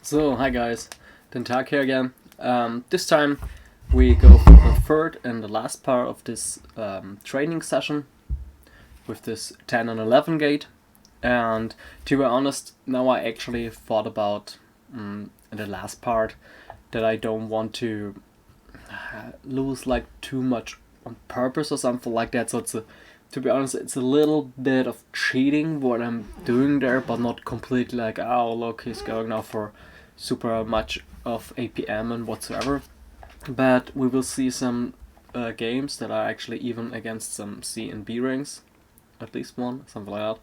So, hi guys, Tag here again. This time we go for the third and the last part of this training session with this 10 and 11 gate. And to be honest, now I actually thought about in the last part that I don't want to lose like too much on purpose or something like that. So to be honest, it's a little bit of cheating what I'm doing there, but not completely like, oh look, he's going now for super much of APM and whatsoever. But we will see some games that are actually even against some C and B ranks, at least one, something like that.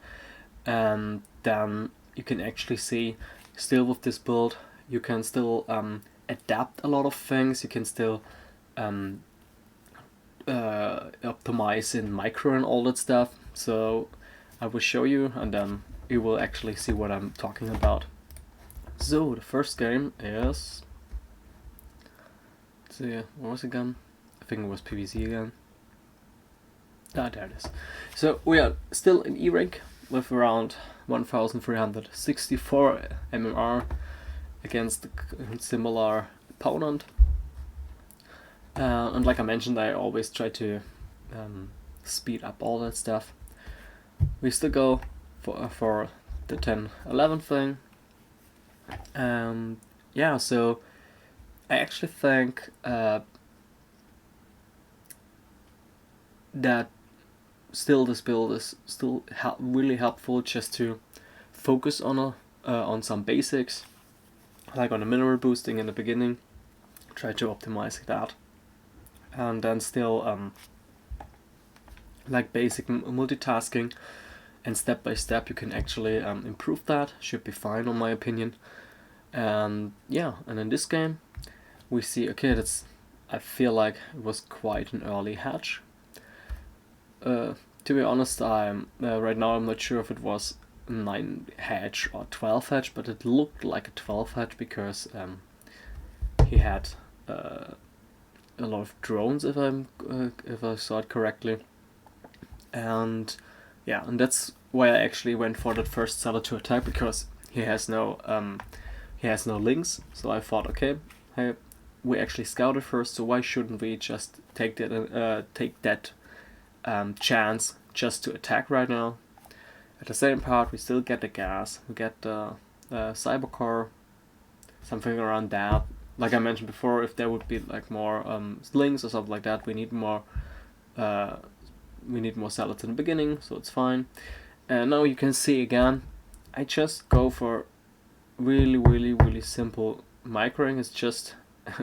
And then you can actually see, still with this build, you can still adapt a lot of things. You can still optimize in micro and all that stuff. So I will show you, and then you will actually see what I'm talking about. So the first game is, let's see, what was it again? I think it was PvZ again. Ah, there it is. So we are still in E rank with around 1364 MMR against a similar opponent. And like I mentioned, I always try to speed up all that stuff. We still go for the 10-11 thing. Yeah, so I actually think that still this build is still really helpful just to focus on some basics, like on the mineral boosting in the beginning. Try to optimize that, and then still like basic multitasking, and step by step you can actually improve that. Should be fine in my opinion. And yeah, and in this game we see, okay, I feel like it was quite an early hatch. To be honest, I'm right now I'm not sure if it was 9 hatch or 12 hatch, but it looked like a 12 hatch because he had a lot of drones, if I saw it correctly. And yeah, and that's why I actually went for that first seller to attack, because he has no links. So I thought, okay, hey, we actually scouted first, so why shouldn't we just take that chance just to attack right now? At the same part, we still get the gas, we get the cyber core, something around that. Like I mentioned before, if there would be like more links or something like that, we need more salads in the beginning, so it's fine. And now you can see again, I just go for really simple microing. It's just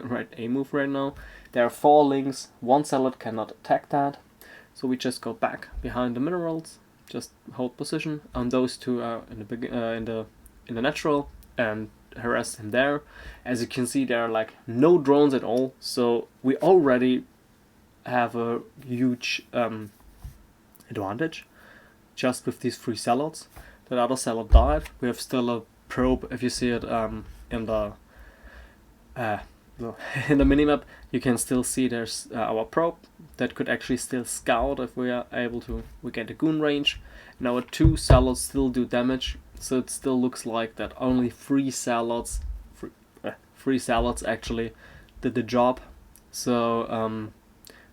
right A move right now. There are 4 links, 1 salad cannot attack that, so we just go back behind the minerals, just hold position, and those 2 are in the natural and harass him there. As you can see, there are like no drones at all, so we already have a huge advantage just with these 3 salads. That other salad died. We have still a probe. If you see it in the minimap, you can still see there's our probe that could actually still scout if we are able to. We get a goon range. And our 2 salads still do damage, so it still looks like that only 3 salads actually did the job. So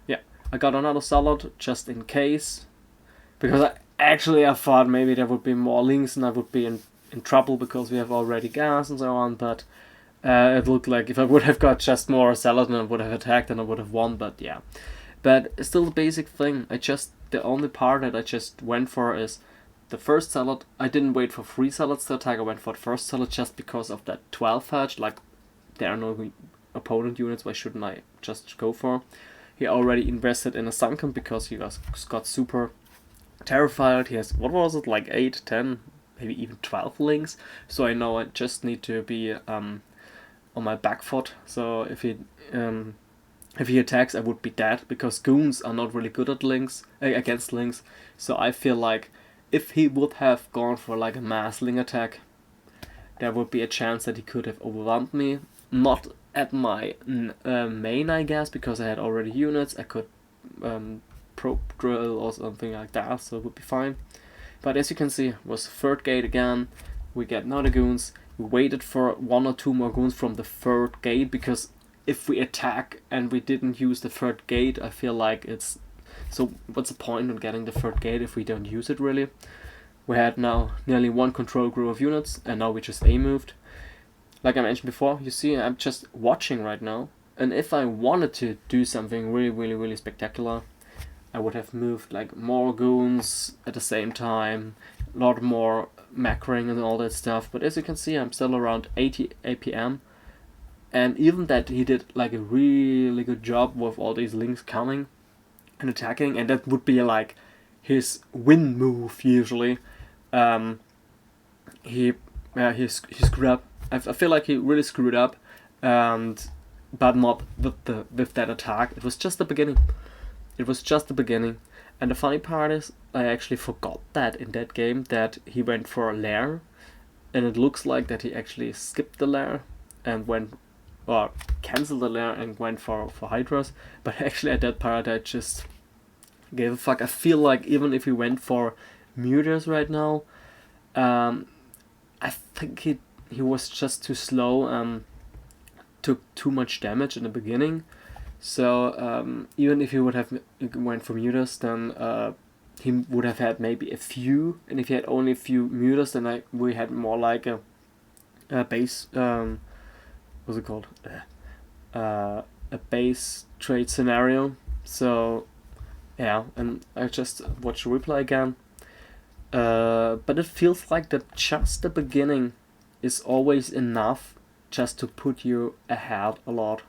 yeah, I got another salad just in case, because I thought maybe there would be more links and I would be in trouble because we have already gas and so on, but it looked like if I would have got just more salad and I would have attacked and I would have won. But yeah, but still the basic thing, the only part that I just went for is the first salad. I didn't wait for 3 salads to attack, I went for the first salad just because of that 12 hatch. Like, there are no opponent units, why shouldn't I just go for? He already invested in a sunken because he got super terrified. He has, what was it, like 8, 10, maybe even 12 links. So I know I just need to be on my back foot. So if he attacks, I would be dead, because goons are not really good at links, against links. So I feel like if he would have gone for like a mass link attack, there would be a chance that he could have overwhelmed me. Not at my main, I guess, because I had already units. I could probe drill or something like that, so it would be fine. But as you can see, it was 3rd gate again. We get now the goons. We waited for 1 or 2 more goons from the 3rd gate, because if we attack and we didn't use the 3rd gate, I feel like it's... So what's the point in getting the 3rd gate if we don't use it really? We had now nearly 1 control group of units, and now we just A-moved. Like I mentioned before, you see I'm just watching right now, and if I wanted to do something really spectacular, I would have moved like more goons at the same time, a lot more macroing and all that stuff. But as you can see, I'm still around 80 APM, and even that he did like a really good job with all these links coming and attacking, and that would be like his win move usually. He screwed up. I feel like he really screwed up, and but not with that attack. It was just the beginning. It was just the beginning. And the funny part is, I actually forgot that in that game that he went for a lair, and it looks like that he actually skipped the lair and went, or cancelled the lair and went for Hydras. But actually at that part I just gave a fuck. I feel like even if he went for Mutas right now, I think he was just too slow, took too much damage in the beginning. So even if he would have went for Mutas, then he would have had maybe a few, and if he had only a few Mutas, then we had more like a base, what's it called? A base trade scenario. So yeah, and I just watched the replay again. But it feels like that just the beginning is always enough just to put you ahead a lot.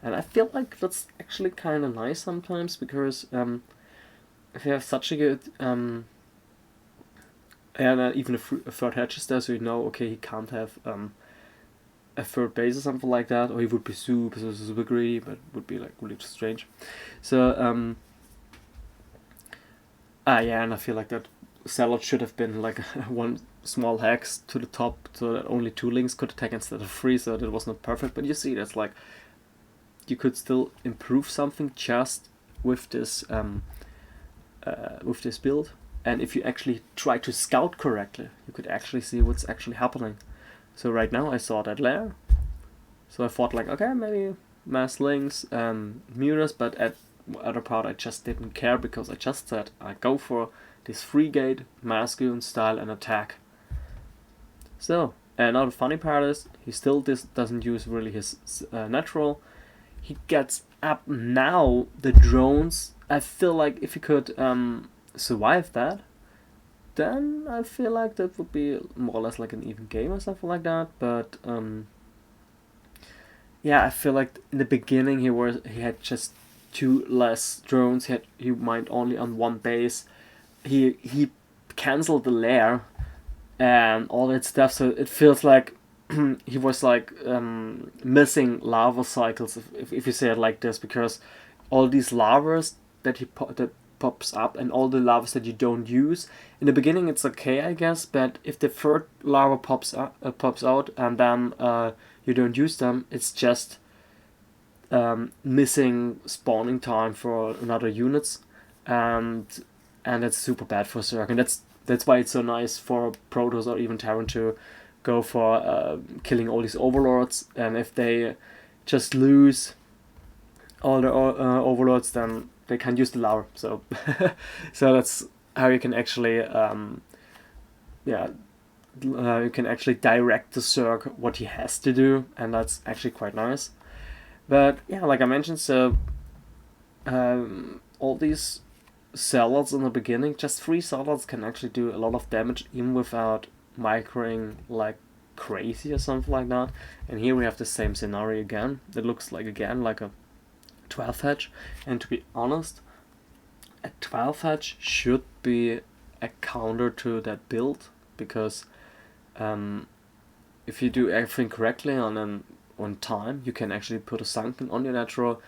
And I feel like that's actually kind of nice sometimes, because if you have such a good... and even a 3rd hedges there, so you know, okay, he can't have a 3rd base or something like that, or he would be super greedy, but would be like really strange. So, yeah, and I feel like that Salad should have been like 1 small hex to the top, so that only 2 links could attack instead of 3, so that was not perfect. But you see, that's like, you could still improve something just with this build. And if you actually try to scout correctly, you could actually see what's actually happening. So right now I saw that lair, so I thought like, okay, maybe mass links and Mutas, but at the other part I just didn't care, because I just said I go for this 3-gate masculine style and attack. So, and now the funny part is, he still doesn't use really his natural. He gets up now the drones. I feel like if he could survive that, then I feel like that would be more or less like an even game or something like that. But yeah, I feel like in the beginning he had just 2 less drones. He mined only on 1 base. He cancelled the lair and all that stuff. So it feels like he was like missing lava cycles, if you say it like this, because all these lavas that that pops up, and all the lavas that you don't use in the beginning, it's okay, I guess. But if the 3rd lava pops out and then you don't use them, it's just missing spawning time for another units, and that's super bad for Zerg. And that's why it's so nice for Protoss or even Terran to go for killing all these overlords, and if they just lose all the overlords, then they can't use the lava. So so that's how you can actually you can actually direct the Zerg what he has to do, and that's actually quite nice. But yeah, like I mentioned, so all these salads in the beginning, just 3 salads can actually do a lot of damage even without microing like crazy or something like that. And here we have the same scenario again. It looks like again like a 12 hedge, and to be honest, a 12 hedge should be a counter to that build, because if you do everything correctly on time, you can actually put a sunken on your natural,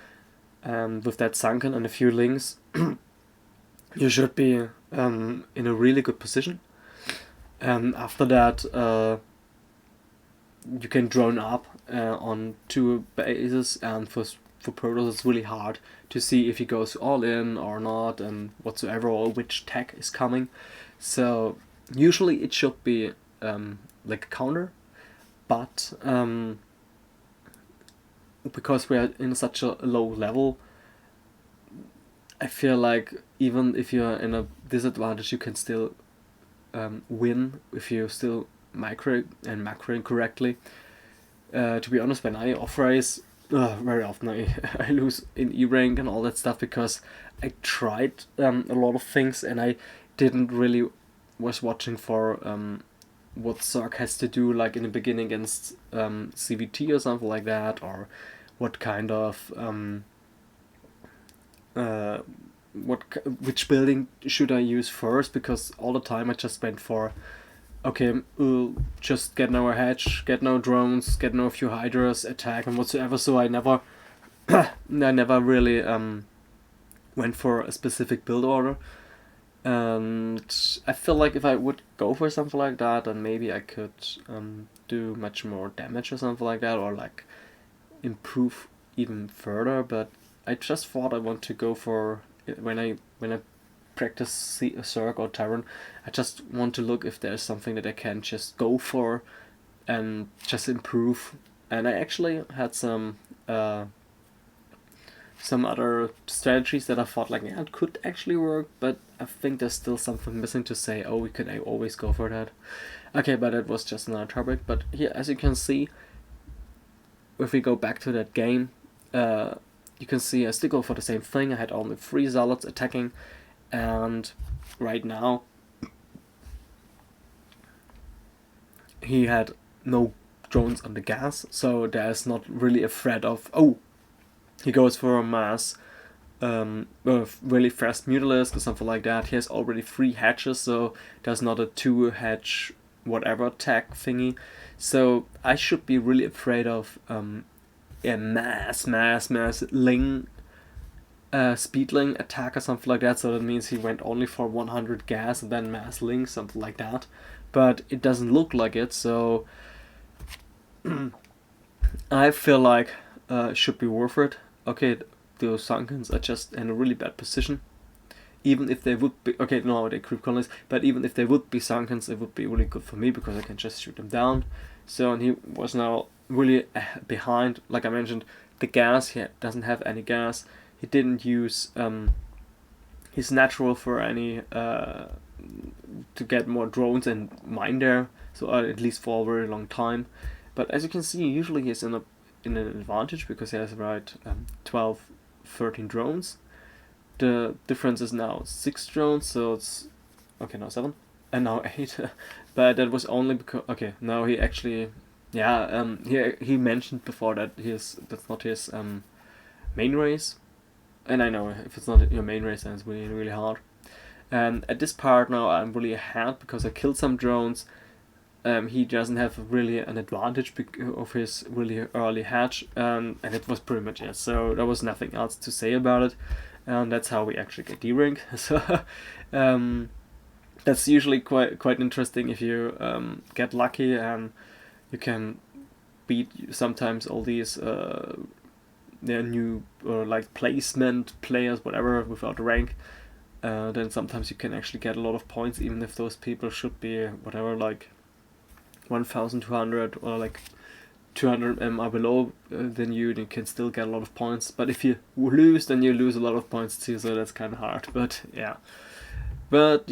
and with that sunken and a few links you should be in a really good position. And after that you can drone up on 2 bases, and for Protoss it's really hard to see if he goes all in or not and whatsoever, or which tech is coming. So usually it should be like a counter. but because we are in such a low level, I feel like even if you're in a disadvantage, you can still win if you still micro and macro correctly. To be honest, when I off race, very often I lose in E rank and all that stuff because I tried a lot of things and I didn't really was watching for what Zerg has to do, like in the beginning against CVT or something like that, or what kind of which building should I use first, because all the time I just went for okay, just get no hedge, get no drones, get no few hydras, attack and whatsoever. So I never really went for a specific build order. And I feel like if I would go for something like that, then maybe I could do much more damage or something like that, or like improve even further. But I just thought I want to go for when I practice Zerg or Terran, I just want to look if there's something that I can just go for and just improve. And I actually had some other strategies that I thought like, yeah, it could actually work, but I think there's still something missing to say, oh, we could always go for that. Okay, but it was just another topic. But here, as you can see, if we go back to that game, you can see I still go for the same thing. I had only 3 zealots attacking, and right now he had no drones on the gas, so there's not really a threat of, oh, he goes for a mass really fast Mutalisk or something like that. He has already 3 hatches, so there's not a 2 hatch whatever tag thingy. So I should be really afraid of a mass Ling speedling attack or something like that. So that means he went only for 100 gas and then mass Ling, something like that. But it doesn't look like it, so I feel like it should be worth it. Okay, those Sunkens are just in a really bad position. Even if they would be, okay, no, they creep colonies, but even if they would be Sunkens, it would be really good for me because I can just shoot them down. So, and he was now really behind, like I mentioned, the gas. He doesn't have any gas. He didn't use his natural for any to get more drones and mine there, so at least for a very long time. But as you can see, usually he's in an advantage because he has about 12, 13 drones. The difference is now 6 drones, so it's okay, now 7 and now 8. But that was only because, okay, now he actually, yeah, he mentioned before that that's not his main race, and I know if it's not your main race, then it's really, really hard. And at this part now, I'm really ahead because I killed some drones. He doesn't have really an advantage of his really early hatch, and it was pretty much it. So there was nothing else to say about it, and that's how we actually get D-rank. So that's usually quite interesting if you get lucky and you can beat sometimes all these new like placement players, whatever, without rank. Then sometimes you can actually get a lot of points, even if those people should be whatever, like 1,200 or like 200 are below than you can still get a lot of points. But if you lose, then you lose a lot of points too, so that's kind of hard. But yeah, well,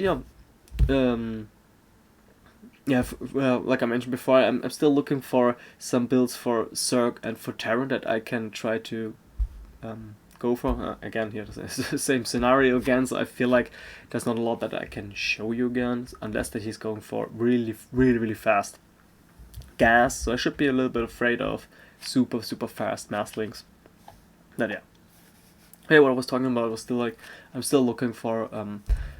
like I mentioned before, I'm still looking for some builds for Zerg and for Terran that I can try to go for. Again, here it's the same scenario again, so I feel like there's not a lot that I can show you again, unless that he's going for really, really, really fast gas. So I should be a little bit afraid of super, super fast mass links. But yeah. Hey, what I was talking about was still like, I'm still looking for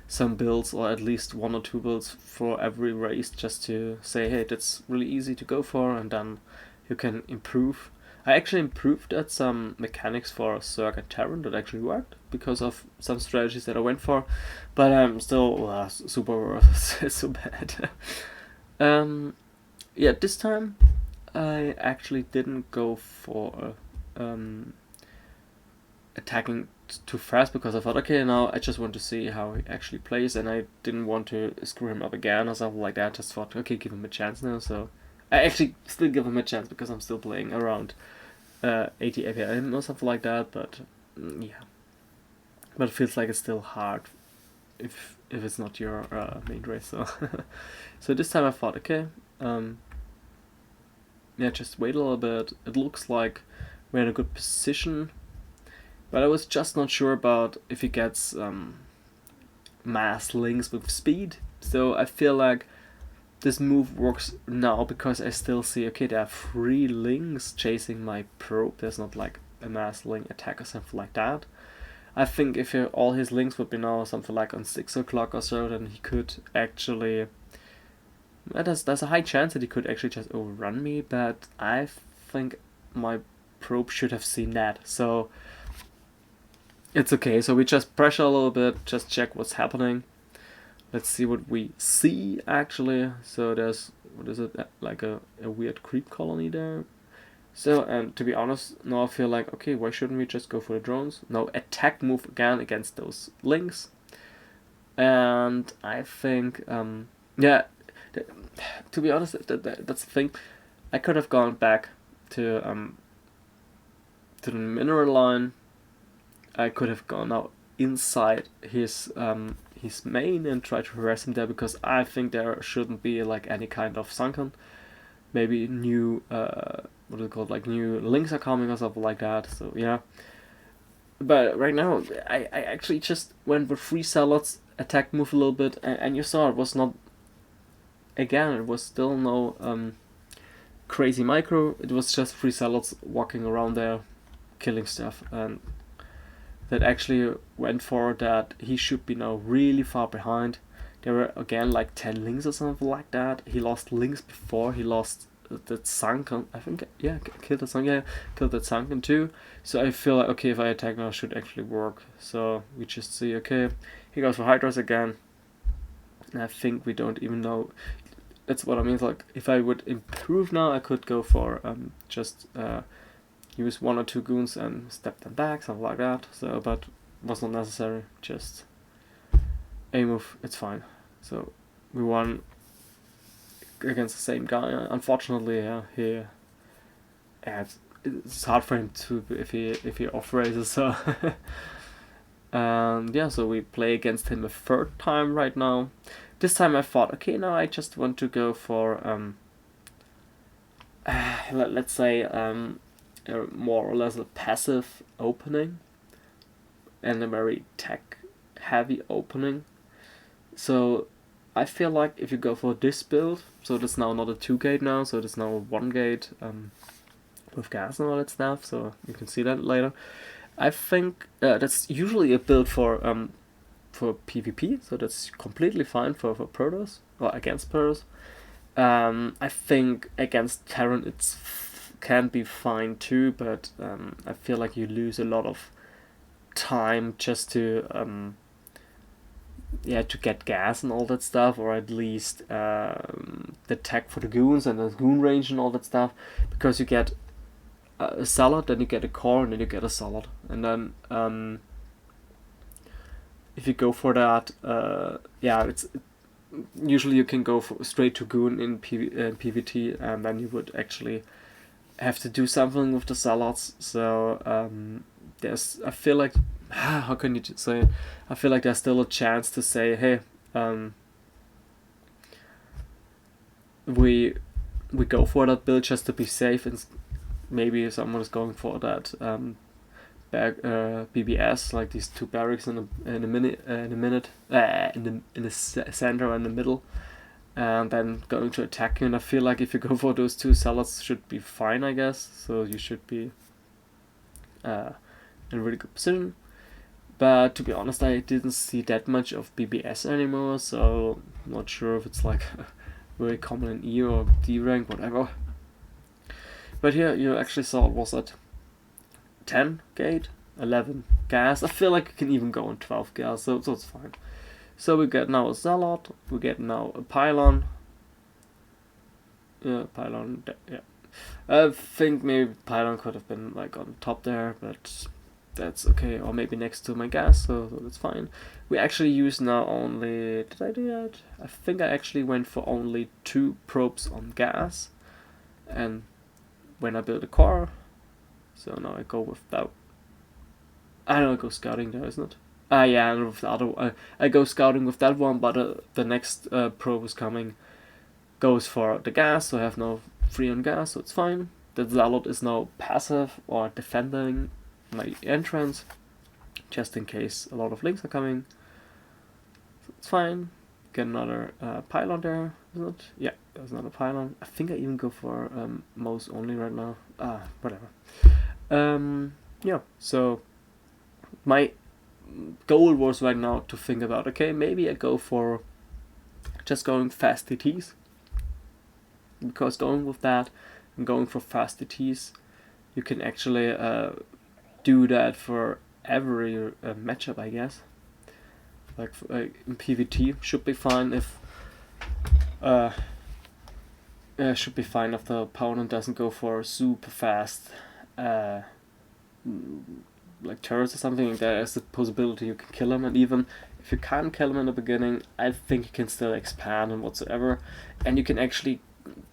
some builds, or at least 1 or 2 builds for every race, just to say, hey, that's really easy to go for, and then you can improve. I actually improved at some mechanics for Zerg and Terran that actually worked because of some strategies that I went for, but I'm still super so bad. Yeah, this time I actually didn't go for attacking too fast because I thought, okay, now I just want to see how he actually plays, and I didn't want to screw him up again or something like that. Just thought, okay, give him a chance now. So I actually still give him a chance because I'm still playing around 80 APM or something like that, but yeah. But it feels like it's still hard if it's not your main race. So so this time I thought, okay, yeah, just wait a little bit. It looks like we're in a good position, but I was just not sure about if he gets mass links with speed. So I feel like this move works now because I still see, okay, there are 3 links chasing my probe. There's not like a mass link attack or something like that. I think if all his links would be now something like on 6 o'clock or so, then he could actually... There's a high chance that he could actually just overrun me, but I think my probe should have seen that. So it's okay. So we just pressure a little bit, just check what's happening. Let's see what we see actually. So there's, what is it, like a weird creep colony there. So, and to be honest, now I feel like, okay, why shouldn't we just go for the drones? No, attack move again against those links. And I think, yeah, to be honest, that's the thing. I could have gone back to the mineral line. I could have gone out inside his main and tried to harass him there, because I think there shouldn't be like any kind of sunken. Maybe new what is it called, like new links are coming or something like that. So yeah. But right now I actually just went with 3 salads, attack move a little bit, and you saw it was not, again, it was still no crazy micro. It was just 3 salads walking around there killing stuff, and that actually went for that he should be now really far behind. There were again like 10 links or something like that. He lost links before, he lost that sunken, I think, yeah, killed that sunken, yeah, killed that sunken too. So I feel like, okay, if I attack now, it should actually work. So we just see, okay, he goes for Hydras again. And I think we don't even know. That's what I mean, like, if I would improve now, I could go for just use 1 or 2 goons and step them back, something like that. So, but was not necessary, just a move, it's fine. So we won against the same guy. Unfortunately, yeah, it's hard for him to if he off raises. So and yeah, so we play against him a 3rd time right now. This time I thought, okay, now I just want to go for let's say more or less a passive opening and a very tech heavy opening. So I feel like if you go for this build, so that's now not a 2 gate now, so it's now a 1 gate with gas and all that stuff, so you can see that later. I think that's usually a build for PvP, so that's completely fine for Protoss, or against Protoss. I think against Terran it's can be fine too, but I feel like you lose a lot of time just to to get gas and all that stuff, or at least the tech for the goons and the goon range and all that stuff, because you get a salad, then you get a core, and then you get a salad, and then if you go for that, it's usually you can go straight to goon in PvT, and then you would actually have to do something with the salads. So I feel like, how can you say it? I feel like there's still a chance to say, hey, we go for that build just to be safe, and maybe someone is going for that BBS, like these 2 barracks in the center and the middle, and then going to attack you. And I feel like if you go for those 2 salads, should be fine, I guess. So you should be in a really good position. But to be honest, I didn't see that much of BBS anymore, so I'm not sure if it's like very common in E or D rank, whatever. But here you actually saw it was at 10 gate, 11 gas. I feel like you can even go on 12 gas, so it's fine. So we get now a Zealot, we get now a Pylon. Yeah, Pylon, yeah. I think maybe Pylon could have been like on top there, but that's okay. Or maybe next to my gas, so that's fine. We actually use now only, did I do that? I think I actually went for only 2 probes on gas. And when I build a car, so now I go with that. I don't go scouting there, isn't it? Yeah, and with the other, I go scouting with that one, but the next probe is coming goes for the gas, so I have no free on gas, so it's fine. The Zealot is now passive or defending my entrance, just in case a lot of links are coming. So it's fine. Get another pylon there, isn't it? Yeah, there's another pylon. I think I even go for Mouse only right now. Whatever. Yeah, so my goal was right now to think about, okay, maybe I go for just going fast TTs, because going with that and going for fast TTs, you can actually do that for every matchup, I guess. Like in PvT should be fine if should be fine if the opponent doesn't go for super fast like turrets or something. There is a possibility you can kill him, and even if you can't kill him in the beginning, I think you can still expand and whatsoever, and you can actually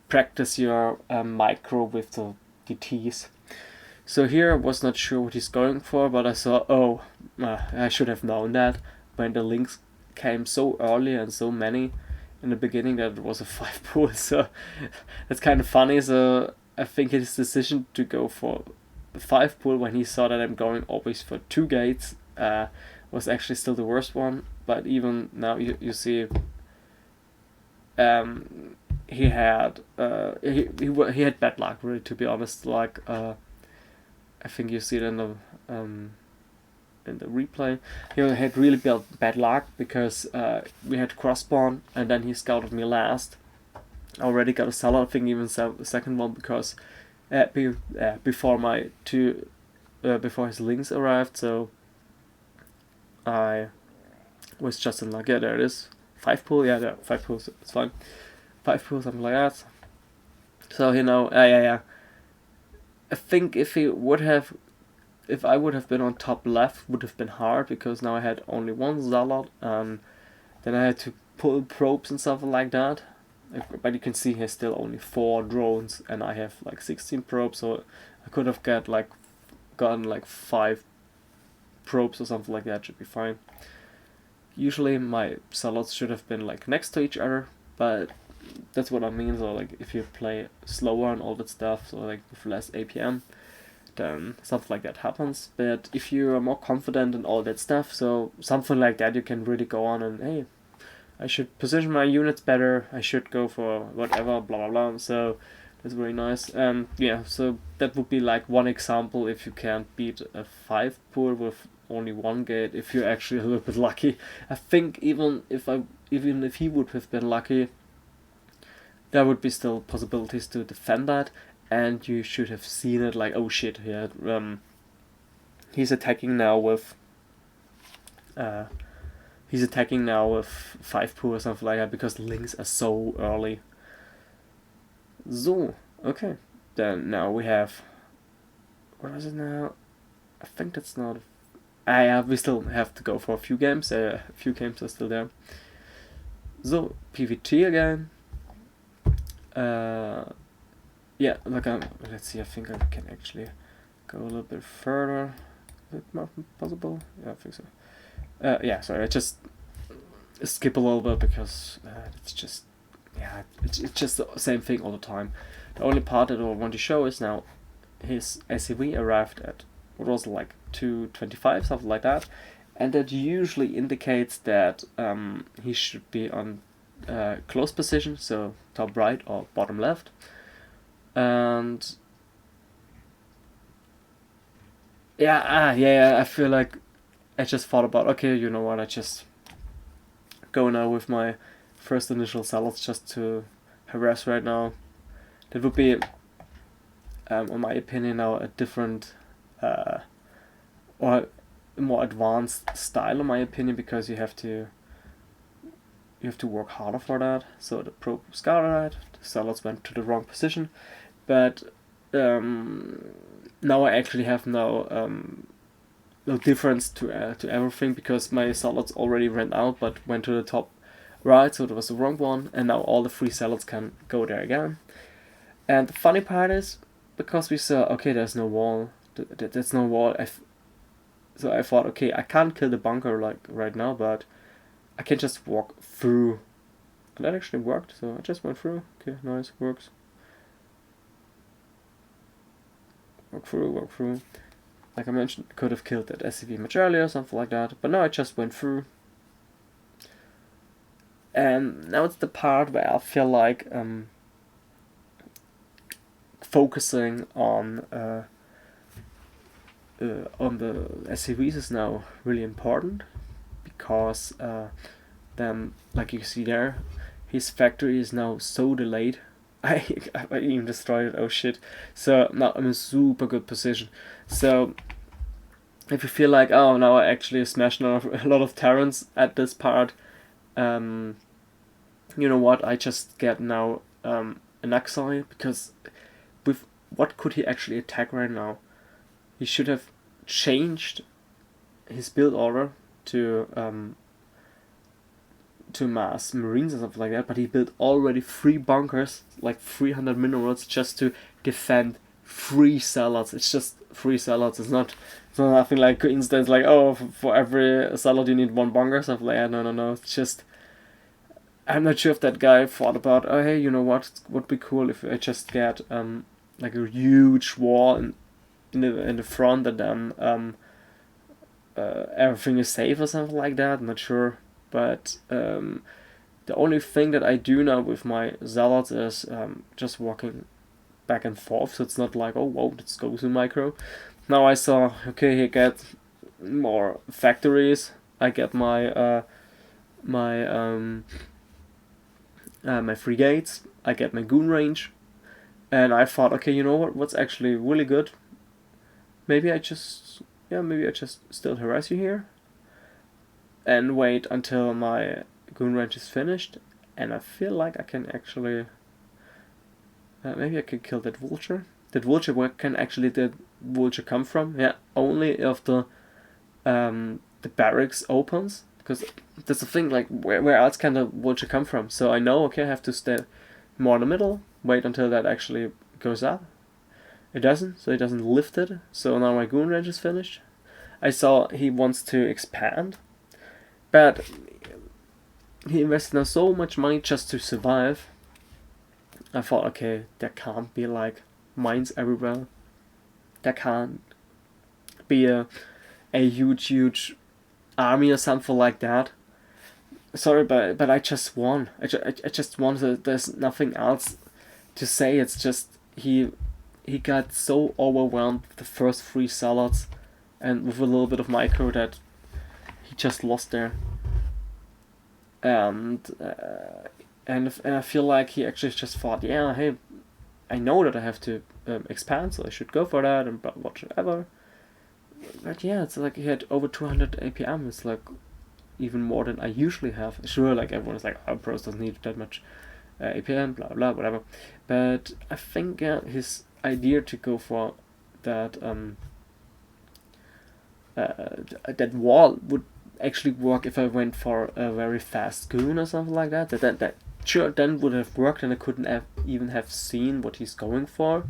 practice your micro with the DTs. So here I was not sure what he's going for, but I saw, I should have known that when the links came so early and so many in the beginning that it was a 5 pool, so that's kind of funny. So I think his decision to go for the 5 pool when he saw that I'm going always for 2 gates was actually still the worst one. But even now you see he had he had bad luck, really, to be honest. Like I think you see it in the replay. He had really bad luck because we had cross spawn and then he scouted me last. I already got a seller, I think even the second one, because before my before his links arrived, so I was just in like, yeah, there it is, 5 pool, yeah, there 5 pools, it's fine, 5 pool, something like that. So yeah. I think if I would have been on top left, would have been hard, because now I had only one Zealot, and then I had to pull probes and stuff like that. But you can see here's still only 4 drones, and I have like 16 probes, so I could have gotten like 5 probes or something like that, should be fine. Usually my Zealots should have been like next to each other, but that's what I mean. So like if you play slower and all that stuff, so like with less APM, then something like that happens. But if you are more confident and all that stuff, so something like that, you can really go on and, hey, I should position my units better, I should go for whatever, blah blah blah. So that's very nice. Yeah, so that would be like one example if you can't beat a 5 pool with only 1 gate, if you're actually a little bit lucky. I think even if he would have been lucky, there would be still possibilities to defend that, and you should have seen it like, oh shit, yeah, he's attacking now with 5 pool or something like that, because the links are so early. So, okay, then now we have, what is it now? I think that's not, yeah, we still have to go for a few games, a few games are still there. So, PvT again. Yeah, like let's see, I think I can actually go a little bit further. Is it more possible? Yeah, I think so. Yeah, sorry, I just skip a little bit because it's just the same thing all the time. The only part that I want to show is now his SCV arrived at, what was it, like 225, something like that, and that usually indicates that he should be on close position, so top right or bottom left. And yeah, I feel like I just thought about, okay, you know what, I just go now with my first initial Zealots just to harass right now. That would be, in my opinion, now a different or a more advanced style, in my opinion, because you have to work harder for that. So the probe scouted, the Zealots went to the wrong position, but now I actually have no difference to everything, because my Zealots already ran out but went to the top right, so it was the wrong one, and now all the 3 Zealots can go there again. And the funny part is, because we saw, okay, there's no wall, there's no wall, so I thought, okay, I can't kill the bunker like right now, but I can just walk through. And that actually worked, so I just went through. Okay, nice, works. Walk through. Like I mentioned, I could have killed that SCV much earlier, something like that, but now I just went through. And now it's the part where I feel like focusing on the SCVs is now really important, because then, like you see there, his factory is now so delayed. I even destroyed it. Oh shit! So now I'm in a super good position. So if you feel like, oh, now I actually smashed a lot of Terrans at this part, you know what? I just get now an exile, because with what could he actually attack right now? He should have changed his build order to mass marines and stuff like that, but he built already 3 bunkers, like 300 minerals, just to defend 3 salads. It's just 3 salads. It's not nothing like coincidence, like, oh, for every salad you need 1 bunker, stuff like that. No. It's just, I'm not sure if that guy thought about, oh hey, you know what, it would be cool if I just get like a huge wall in the front, and then everything is safe or something like that. I'm not sure. But the only thing that I do now with my zealots is just walking back and forth, so it's not like, oh whoa, let's go to micro. Now I saw, okay, I get more factories, I get my my frigates, I get my goon range, and I thought, okay, you know what's actually really good? Maybe I just still harass you here and wait until my goon range is finished, and I feel like I can actually maybe I could kill that vulture. That vulture, where can actually the vulture come from? Yeah, only if the barracks opens, because that's the thing, like where else can the vulture come from? So I know, okay, I have to stay more in the middle, wait until that actually goes up. It doesn't, so it doesn't lift it. So now my goon range is finished. I saw he wants to expand, but he invested now so much money just to survive. I thought, okay, there can't be like mines everywhere. There can't be a huge army or something like that. Sorry, but I just won. I just won. There's nothing else to say. It's just he got so overwhelmed with the first 3 salads, and with a little bit of micro, that he just lost there. And I feel like he actually just thought, yeah, hey, I know that I have to expand, so I should go for that, and whatever. But yeah, it's like he had over 200 APM. It's like even more than I usually have. Sure, like everyone's like, oh, Protoss doesn't need that much APM, blah blah, whatever. But I think his idea to go for that that wall would actually work if I went for a very fast goon or something like that. That sure then would have worked, and I couldn't even have seen what he's going for.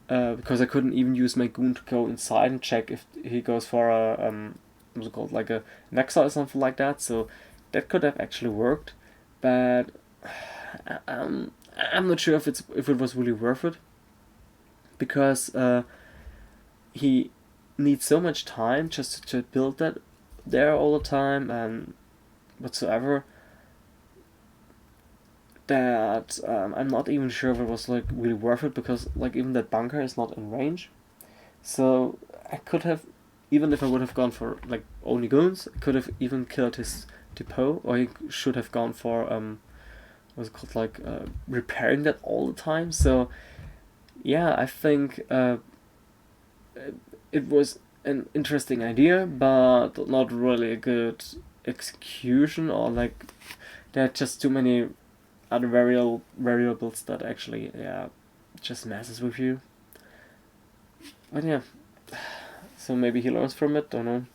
Because I couldn't even use my goon to go inside and check if he goes for a what's it called, like a Nexa or something like that. So that could have actually worked, but I'm not sure if it was really worth it, because he needs so much time just to build that there all the time and whatsoever, that I'm not even sure if it was like really worth it, because like even that bunker is not in range. So I could have, even if I would have gone for like only goons, I could have even killed his depot, or he should have gone for what's it called, like repairing that all the time. So yeah, I think it was an interesting idea, but not really a good execution, or like there are just too many other variables that actually just messes with you. But yeah, so maybe he learns from it, don't know.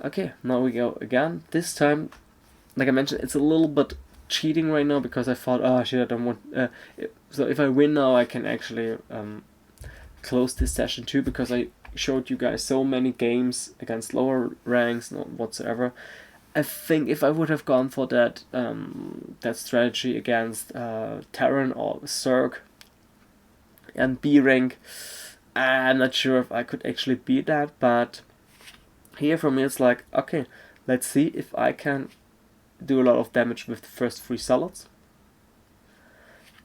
Okay, now we go again. This time, like I mentioned, it's a little bit cheating right now because I thought, oh shit, I don't want. So if I win now, I can actually close this session too, because I showed you guys so many games against lower ranks, not whatsoever. I think if I would have gone for that that strategy against Terran or Zerg and B rank, I'm not sure if I could actually beat that. But here for me, it's like, okay, let's see if I can do a lot of damage with the first 3 salads.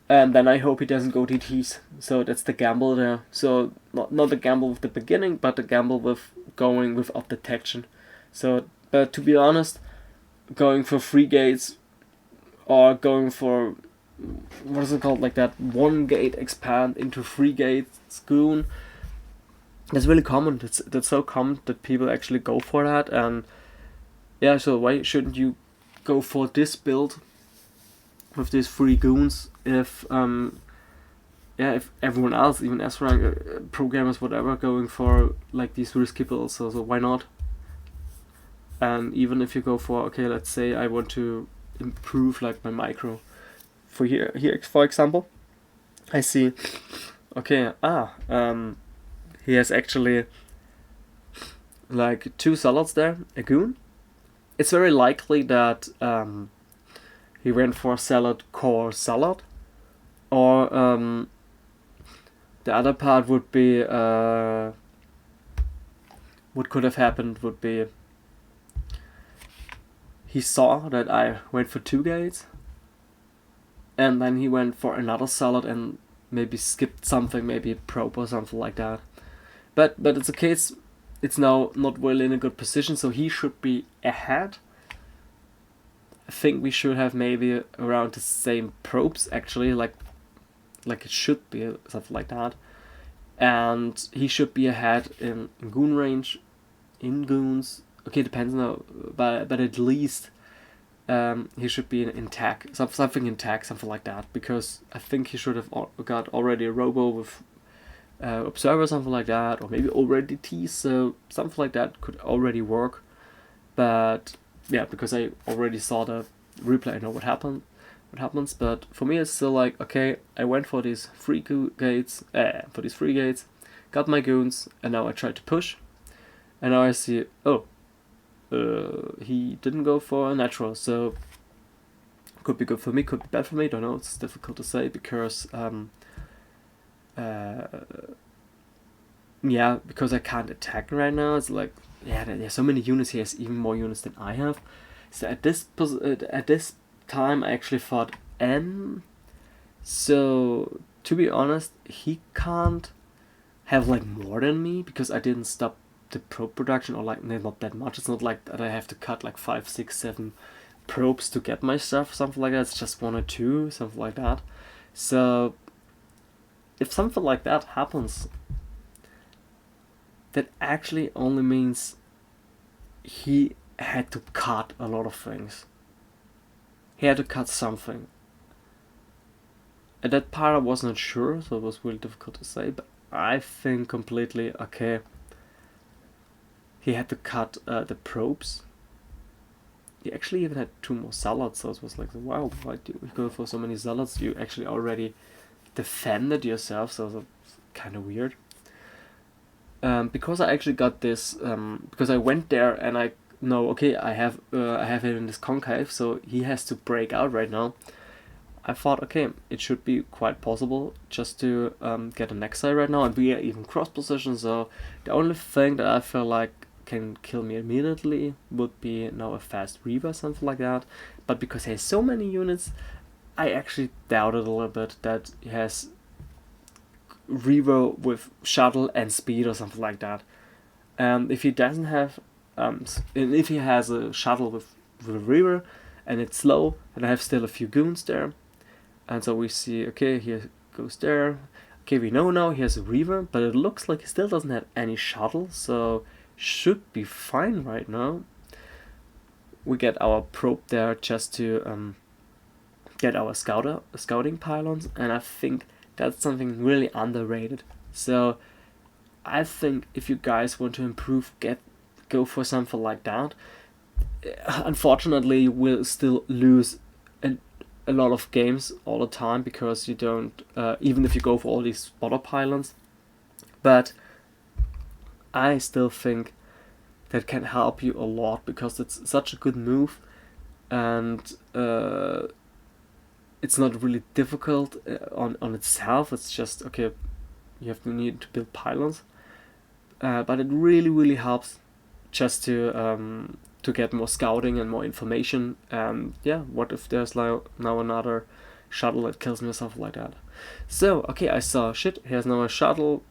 And then I hope he doesn't go DTs. So that's the gamble there. So not the gamble with the beginning, but the gamble with going without detection. So, but to be honest, going for 3 gates or going for, what is it called, like that 1 gate expand into 3 gates goon, that's really common. That's so common that people actually go for that. And yeah, so why shouldn't you go for this build with these 3 goons if if everyone else, even S rank programmers, whatever, going for like these risky builds? So why not? And even if you go for, okay, let's say I want to improve like my micro, for here for example, I see, okay, he has actually like 2 salads there, a goon. It's very likely that he went for salad core salad, or the other part would be what could have happened would be he saw that I went for 2 gates, and then he went for another salad and maybe skipped something, maybe a probe or something like that. But it's a case, it's now not really in a good position, so he should be ahead. I think we should have maybe around the same probes, actually, like it should be, something like that. And he should be ahead in goon range, in goons. Okay, depends now, but at least he should be in tag, something in tag, something like that, because I think he should have got already a robo with observer, something like that, or maybe already T, so something like that could already work. But yeah, because I already saw the replay, I know what happens. But for me, it's still like, okay, I went for these 3 gates, got my goons, and now I tried to push, and now I see, oh, he didn't go for a natural, so could be good for me, could be bad for me, don't know, it's difficult to say, because because I can't attack right now. It's like, there's so many units, he has even more units than I have. So at this time I actually thought N, so to be honest, he can't have like more than me, because I didn't stop the probe production, or like not that much. It's not like that I have to cut like 5, 6, 7 probes to get my stuff, something like that. It's just 1 or 2, something like that. So if something like that happens, that actually only means he had to cut a lot of things. He had to cut something. At that part I was not sure, so it was really difficult to say, but I think completely, okay, he had to cut the probes. He actually even had 2 more salads, so it was like, wow, why do you go for so many salads? You actually already defended yourself, so it was kind of weird. Because I actually got this, because I went there and I know, okay, I have him in this concave, so he has to break out right now. I thought, okay, it should be quite possible just to get a next side right now, and we are even cross position, so the only thing that I feel like can kill me immediately would be now a fast Reaver, something like that. But because he has so many units, I actually doubted a little bit that he has Reaver with shuttle and speed or something like that. If he doesn't have, if he has a shuttle with a Reaver and it's slow, and I have still a few goons there, and so we see, okay, he goes there. Okay, we know now he has a Reaver, but it looks like he still doesn't have any shuttle, so should be fine right now. We get our probe there just to get our scouting pylons, and I think that's something really underrated. So I think if you guys want to improve, go for something like that. Unfortunately, you will still lose a lot of games all the time because you don't, even if you go for all these spotter pylons. But I still think that can help you a lot because it's such a good move, and it's not really difficult on itself. It's just, okay, you have to need to build pylons, but it really helps just to get more scouting and more information. And yeah, what if there's now another shuttle that kills me or something like that? So okay, I saw, shit, here's now a shuttle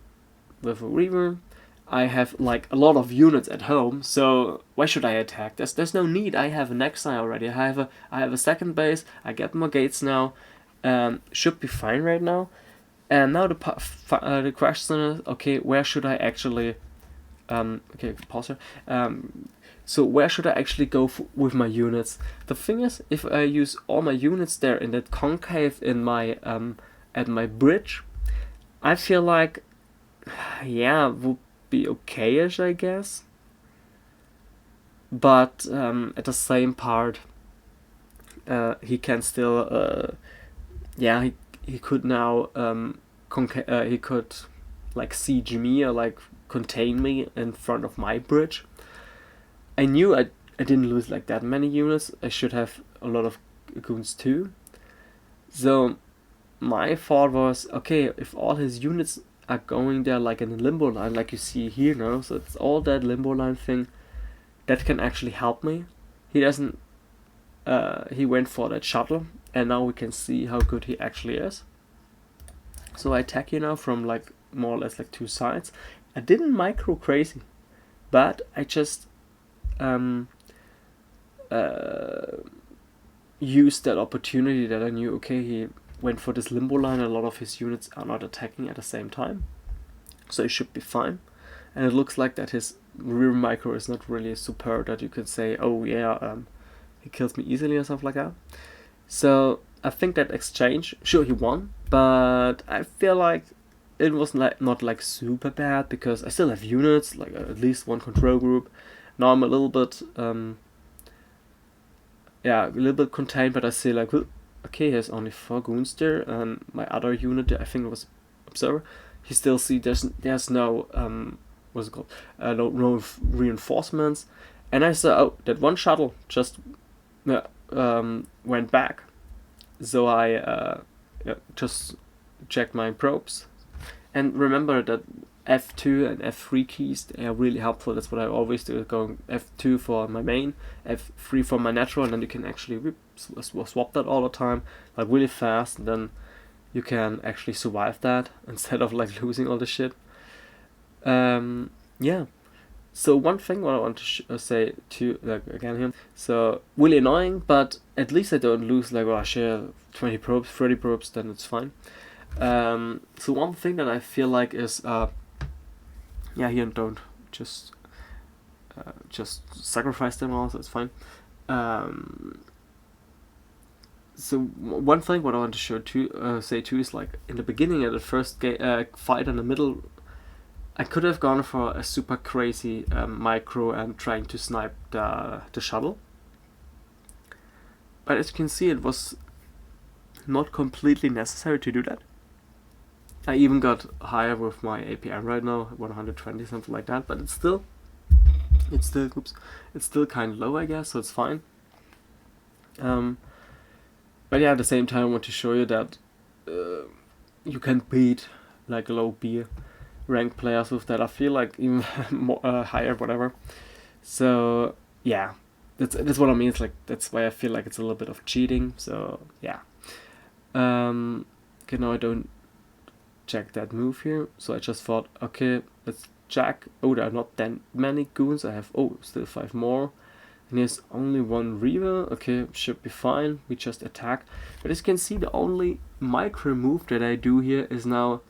with a Reaver. I have like a lot of units at home, so why should I attack? There's no need. I have an exile already. I have a second base. I get more gates now. Should be fine right now. And now the question is, okay, where should I actually? Okay, pause here. So where should I actually go with my units? The thing is, if I use all my units there in that concave in my at my bridge, I feel like, yeah, would be okay-ish, I guess. But at the same part, he can still, yeah, he could now he could like siege me or like contain me in front of my bridge. I knew I didn't lose like that many units. I should have a lot of goons too. So my thought was, okay, if all his units are going there like in a limbo line, like you see here now, so it's all that limbo line thing, that can actually help me. He doesn't, he went for that shuttle, and now we can see how good he actually is. So I attack you now from like more or less like two sides. I didn't micro crazy, but I just used that opportunity that I knew, okay, he went for this limbo line, a lot of his units are not attacking at the same time, so it should be fine. And it looks like that his rear micro is not really superb that you could say, oh yeah, he kills me easily or something like that. So I think that exchange, sure, he won, but I feel like it was not like super bad because I still have units, like at least one control group. Now I'm a little bit a little bit contained, but I see like, okay, he has only 4 goons there, and my other unit, I think it was Observer, he still see there's no what's it called, no reinforcements, and I saw, oh, that one shuttle just went back, so I just checked my probes, and remember that F2 and F3 keys, they are really helpful. That's what I always do, going F2 for my main, F3 for my natural, and then you can actually swap that all the time, like really fast, and then you can actually survive that instead of like losing all the shit. Yeah. So one thing what I want to say to, like, again here, so really annoying, but at least I don't lose like, oh shit, 20 probes, 30 probes, then it's fine. So one thing that I feel like is, yeah, here don't just sacrifice them all, so it's fine. So one thing what I want to show too, say too, is like in the beginning of the first fight in the middle, I could have gone for a super crazy micro and trying to snipe the shuttle. But as you can see, it was not completely necessary to do that. I even got higher with my APM right now, 120, something like that, but it's still kind of low, I guess, so it's fine. But yeah, at the same time, I want to show you that you can beat like low B rank players with that. I feel like even more higher, whatever. So yeah, that's what I mean. It's like, that's why I feel like it's a little bit of cheating. So yeah. Okay, now I don't check that move here. So I just thought, okay, let's check. Oh, there are not that many goons. I have, oh, still 5 more. And here's only 1 Reaver. Okay, should be fine. We just attack. But as you can see, the only micro move that I do here is now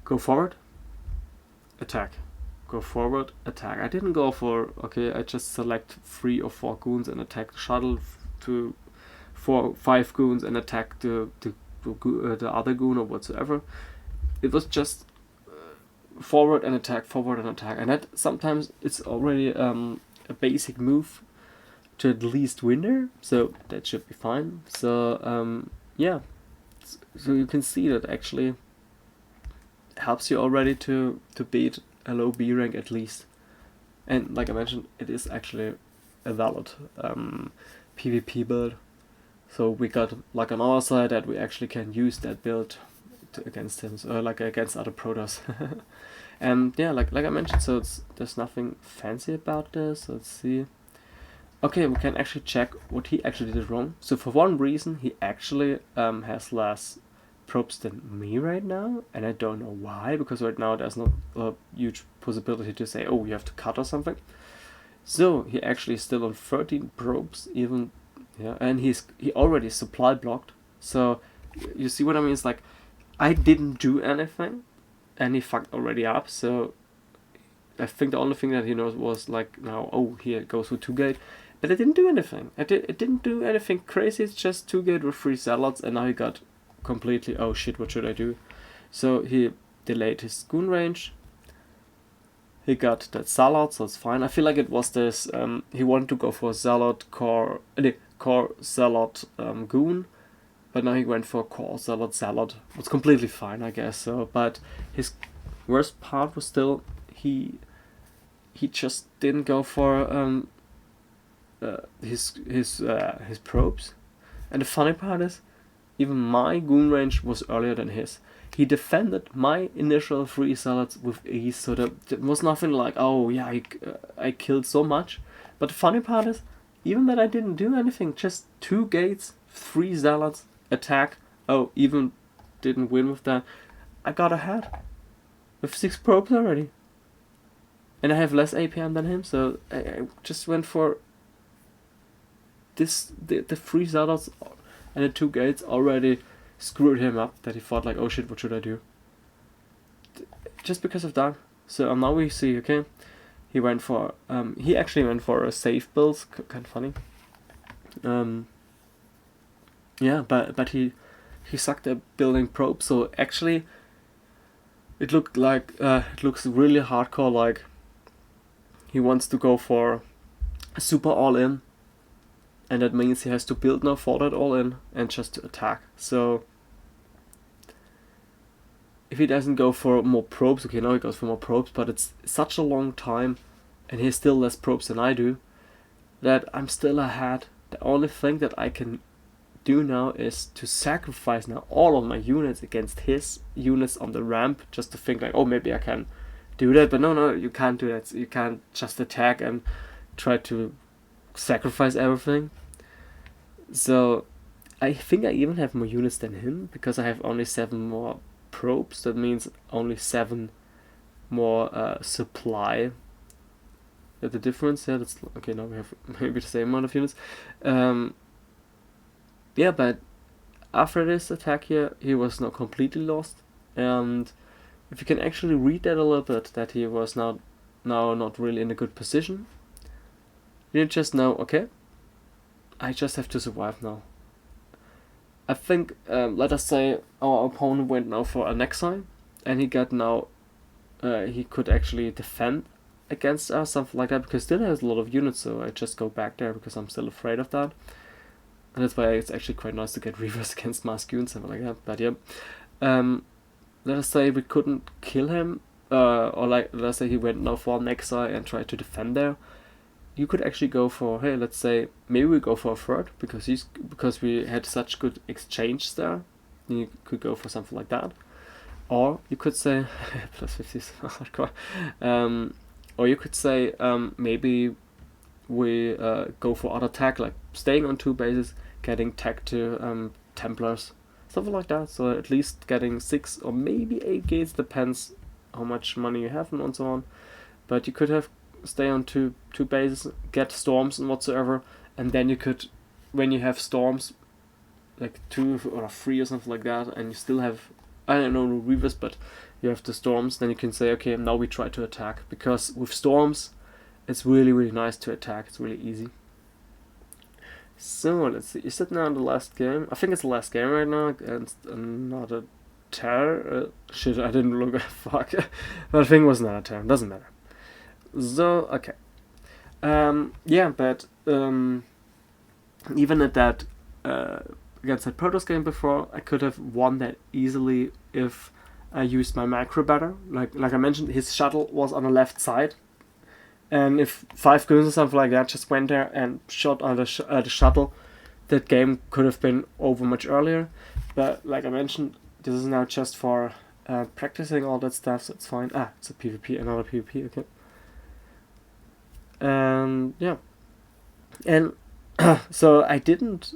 go forward, attack. Go forward, attack. I didn't go for, okay, I just select 3 or 4 goons and attack the shuttle to 5 goons and attack the other goon or whatsoever. It was just forward and attack, and that sometimes it's already a basic move to at least win there, so that should be fine. So yeah, so you can see that actually helps you already to beat a low B rank at least. And like I mentioned, it is actually a valid PvP build. So we got like on our side that we actually can use that build against him, so like against other Protoss. And yeah, like I mentioned, so there's nothing fancy about this. Let's see. Okay, we can actually check what he actually did wrong. So for one reason, he actually has less probes than me right now, and I don't know why, because right now there's not a huge possibility to say, oh, you have to cut or something. So he actually is still on 13 probes, even, yeah, and he already supply blocked. So you see what I mean? It's like I didn't do anything, and he fucked already up. So I think the only thing that he knows was like, now, oh, here it goes with 2-gate. But I didn't do anything. It didn't do anything crazy. It's just 2-gate with 3 zealots, and now he got completely, oh shit, what should I do? So he delayed his goon range. He got that zealot, so it's fine. I feel like it was this, he wanted to go for zealot core zealot goon, but now he went for core zealot. It's completely fine, I guess. So, but his worst part was still he just didn't go for his probes. And the funny part is, even my goon range was earlier than his. He defended my initial 3 zealots with ease, so there was nothing like, oh yeah, I killed so much. But the funny part is, even that I didn't do anything, just 2 gates, 3 zealots, attack, oh, even didn't win with that, I got ahead with 6 probes already. And I have less APM than him, so I just went for the 3 zealots and the 2 gates already screwed him up, that he thought like, oh shit, what should I do? Just because of that. So now we see, okay, he actually went for a safe build, kind of funny. Yeah, but he sucked at building probes, so actually it looked like, it looks really hardcore, like he wants to go for a super all-in, and that means he has to build now for that all-in and just to attack. So if he doesn't go for more probes, okay, now he goes for more probes, but it's such a long time, and he has still less probes than I do, that I'm still ahead. The only thing that I can do now is to sacrifice now all of my units against his units on the ramp, just to think like, oh, maybe I can do that. But no, you can't do that. You can't just attack and try to sacrifice everything. So I think I even have more units than him, because I have only 7 more probes. That means only 7 more supply. The difference, yeah, that's okay. Now we have maybe the same amount of units. Yeah, but after this attack here, he was now completely lost. And if you can actually read that a little bit, that he was now not really in a good position, you just know, okay, I just have to survive now. I think, let us say our opponent went now for an exile, and he got now, he could actually defend against us, something like that, because still has a lot of units, so I just go back there because I'm still afraid of that. And that's why it's actually quite nice to get reverse against Masku and something like that. But yeah, let us say we couldn't kill him, or like let us say he went now for an exile and tried to defend there. You could actually go for, hey, let's say maybe we go for a third, because we had such good exchange there. You could go for something like that, or you could say plus 50 is hardcore. Or you could say maybe we go for auto attack, like staying on 2 bases, getting tech to Templars, something like that. So at least getting 6 or maybe 8 gates, depends how much money you have and so on. But you could have stay on two bases, get storms and whatsoever, and then you could, when you have storms, like 2 or 3 or something like that, and you still have, I don't know, no reavers, but you have the storms, then you can say, okay, now we try to attack, because with storms it's really, really nice to attack. It's really easy. So let's see, is it now the last game? I think it's the last game right now, and another terror. Shit, I didn't look at fuck. But I think it was not a terror, doesn't matter. So okay, yeah, but Even at that against that Protoss game before, I could have won that easily if I used my macro better. Like I mentioned, his shuttle was on the left side, and if 5 goons or something like that just went there and shot on the shuttle, that game could have been over much earlier. But like I mentioned, this is now just for practicing all that stuff, so it's fine. It's a PvP, another PvP, okay. And yeah, and so I didn't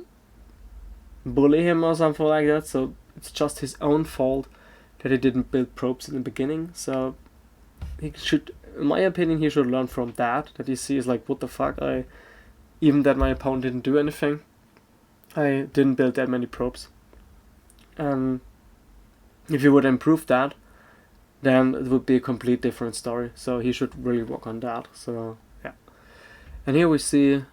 bully him or something like that, so it's just his own fault that he didn't build probes in the beginning. So he should, in my opinion, he should learn from that he sees like, what the fuck, even that my opponent didn't do anything, I didn't build that many probes. And if he would improve that, then it would be a complete different story. So he should really work on that. So yeah. And here we see,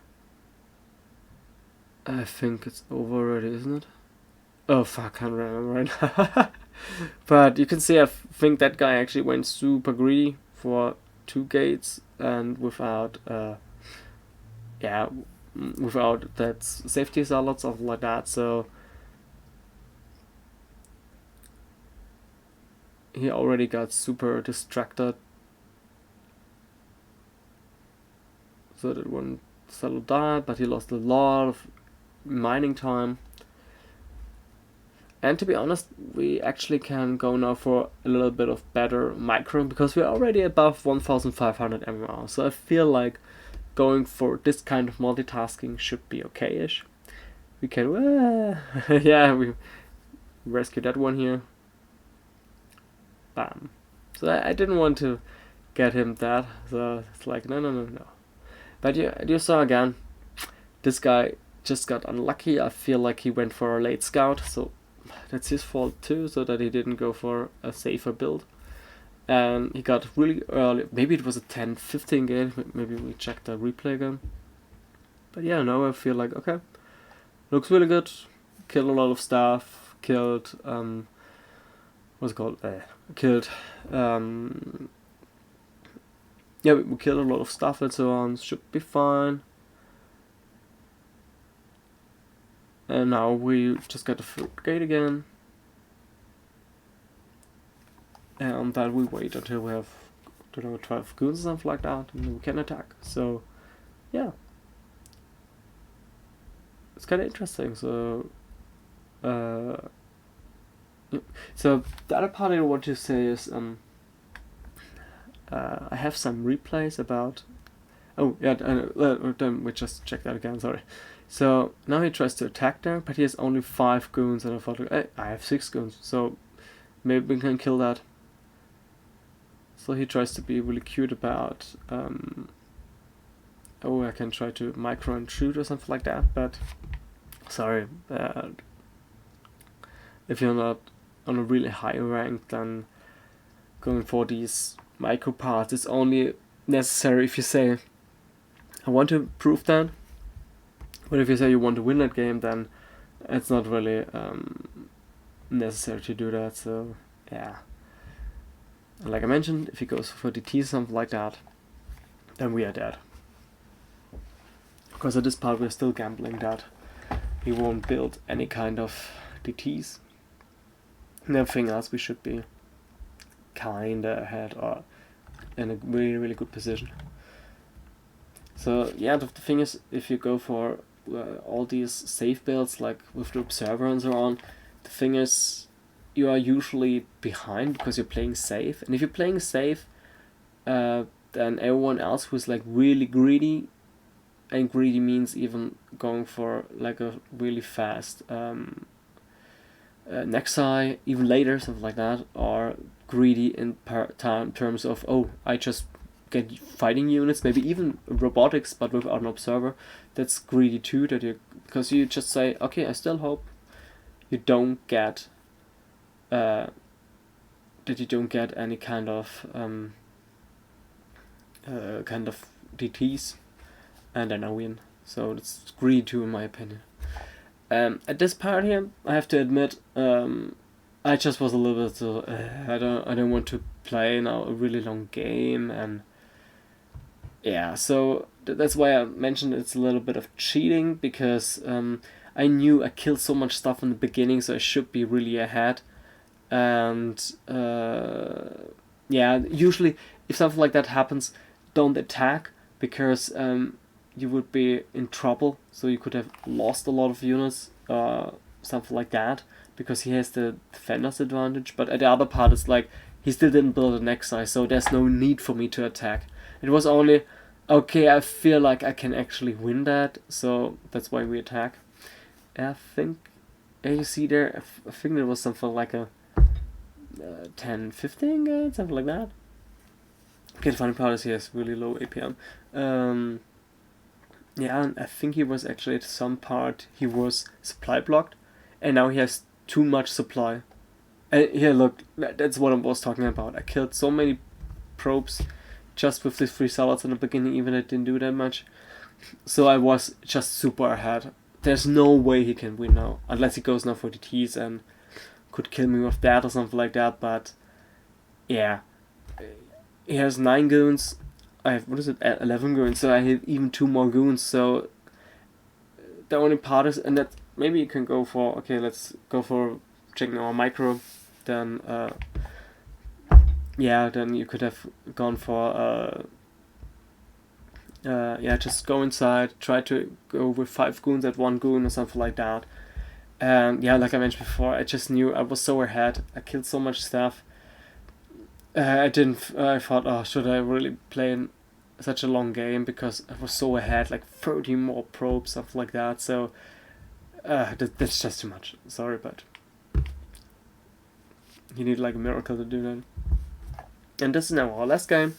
I think it's over already, isn't it? Oh fuck, I can't remember right now. But you can see, I think that guy actually went super greedy for 2 gates and without without that safety salad, something like that. So he already got super distracted. So that one salad died, but he lost a lot of mining time. And to be honest, we actually can go now for a little bit of better micro, because we're already above 1500 MMR. So I feel like going for this kind of multitasking should be okay-ish. We can, yeah, we rescue that one here. Bam. So I didn't want to get him that, so it's like, no. But you saw again, this guy just got unlucky. I feel like he went for a late scout, so that's his fault too, so that he didn't go for a safer build. And he got really early, maybe it was a 10-15 game, maybe we check the replay again. But yeah, now I feel like, okay, looks really good, killed a lot of stuff, killed, what's it called, yeah, we killed a lot of stuff and so on, should be fine. And now we just got the fruit gate again. And then we wait until we have, 12 goons or something like that, and then we can attack. So, yeah. It's kind of interesting, so... So, the other part I want to say is, I have some replays about... Oh, yeah, then we just check that again, sorry. So, now he tries to attack there, but he has only 5 goons, and I thought, hey, I have 6 goons, so maybe we can kill that. So he tries to be really cute about, I can try to micro and shoot or something like that, but sorry, if you're not on a really high rank, then going for these micro parts is only necessary if you say, I want to prove that. But if you say you want to win that game, then it's not really necessary to do that. So yeah, and like I mentioned, if he goes for DT, something like that, then we are dead. Because at this part we're still gambling that he won't build any kind of DTs. And everything else we should be kinda ahead or in a really, really good position. So yeah, the thing is, if you go for all these safe builds like with the observer and so on, the thing is you are usually behind because you're playing safe. And if you're playing safe, then everyone else who's like really greedy, and greedy means even going for like a really fast Nexi, even later, something like that, are greedy in terms of, oh, I just get fighting units, maybe even robotics, but without an observer. That's greedy too, because you just say, okay, I still hope you don't get any kind of DTs, and then I win. So it's greedy too, in my opinion. At this part here, I have to admit, I just was a little bit I don't want to play now a really long game, and yeah, so that's why I mentioned it's a little bit of cheating, because I knew I killed so much stuff in the beginning, so I should be really ahead. And yeah, usually if something like that happens, don't attack, because you would be in trouble. So you could have lost a lot of units, something like that, because he has the defender's advantage. But at the other part, it's like he still didn't build an Nexus, so there's no need for me to attack. It was only, okay, I feel like I can actually win that, so that's why we attack. I think, you see there, I think there was something like a 10, 15 games, something like that. Okay, the funny part is he has really low APM. Yeah, and I think he was actually at some part, he was supply blocked, and now he has too much supply. And here, look, that's what I was talking about. I killed so many probes just with these 3 salads in the beginning, even I didn't do that much. So I was just super ahead. There's no way he can win now, unless he goes now for the T's and could kill me with that or something like that. But yeah, he has 9 goons. I have, what is it, 11 goons, so I have even 2 more goons. So the only part is, and that maybe you can go for, okay, let's go for checking our micro. Then yeah, then you could have gone for yeah, just go inside, try to go with 5 goons at 1 goon or something like that. And yeah, like I mentioned before, I just knew I was so ahead. I killed so much stuff. I didn't. I thought, oh, should I really play in such a long game, because I was so ahead, like 30 more probes, stuff like that. So that's just too much. Sorry, but you need like a miracle to do that. And this is now our last game.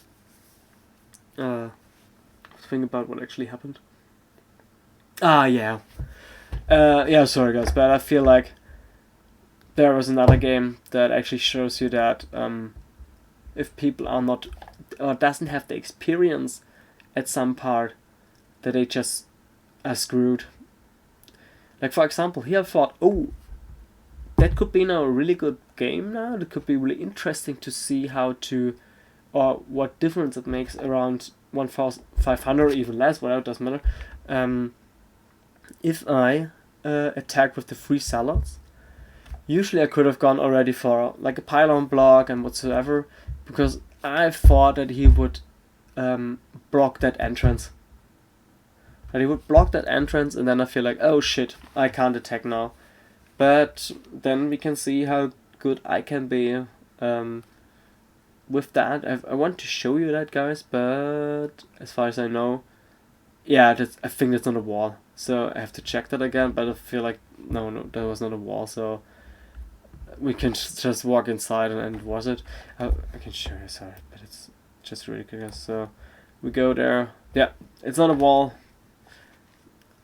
Think about what actually happened. Yeah. Yeah, sorry guys, but I feel like there was another game that actually shows you that if people are not, or doesn't have the experience at some part, that they just are screwed. Like for example, here I thought, oh, that could be now a really good game now. That could be really interesting to see how to, or what difference it makes around 1,500 or even less, whatever, doesn't matter. If I attack with the 3 salads, usually I could have gone already for like a pylon block and whatsoever, because I thought that he would block that entrance. That he would block that entrance, and then I feel like, oh shit, I can't attack now. But then we can see how good I can be with that. I want to show you that, guys, but as far as I know, yeah, I think that's not a wall. So I have to check that again, but I feel like, no, that was not a wall, so we can just walk inside and was it? I can show you, sorry, but it's just ridiculous. So we go there. Yeah, it's not a wall.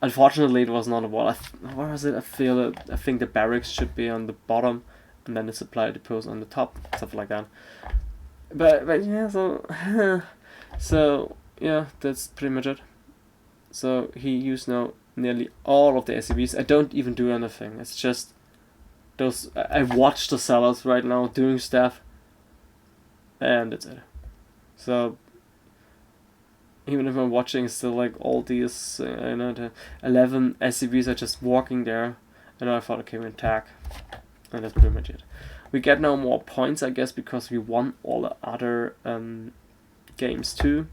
Unfortunately, it was not a wall. Where was it? I think the barracks should be on the bottom, and then the supply depots on the top, stuff like that. But yeah, so so yeah, that's pretty much it. So he used now nearly all of the SCVs. I don't even do anything. It's just those. I watch the sellers right now doing stuff, and that's it. So even if I'm watching, still like all these, the 11 SCVs are just walking there, and I thought, okay, we attack, and that's pretty much it. We get now more points, I guess, because we won all the other games too,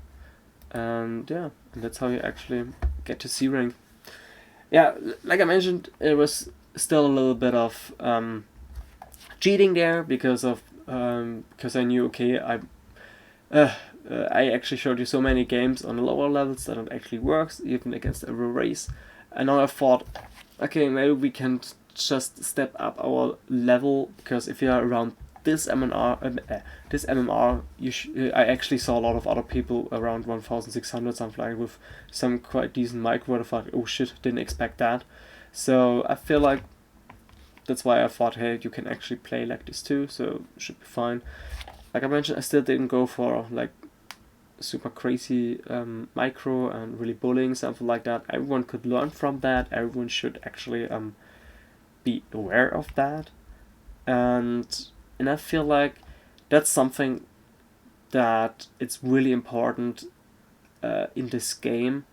and yeah, and that's how you actually get to C rank. Yeah, like I mentioned, it was still a little bit of cheating there, because I knew, okay, I actually showed you so many games on the lower levels that it actually works, even against every race. And now I thought, okay, maybe we can just step up our level, because if you're around this MMR, I actually saw a lot of other people around 1,600 something like, with some quite decent micro. I thought, oh shit, didn't expect that. So I feel like that's why I thought, hey, you can actually play like this too, so it should be fine. Like I mentioned, I still didn't go for like super crazy micro and really bullying, something like that. Everyone could learn from that. Everyone should actually be aware of that, and I feel like that's something that it's really important in this game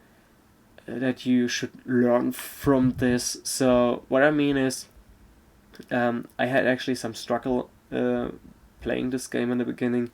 that you should learn from this. So what I mean is, I had actually some struggle playing this game in the beginning,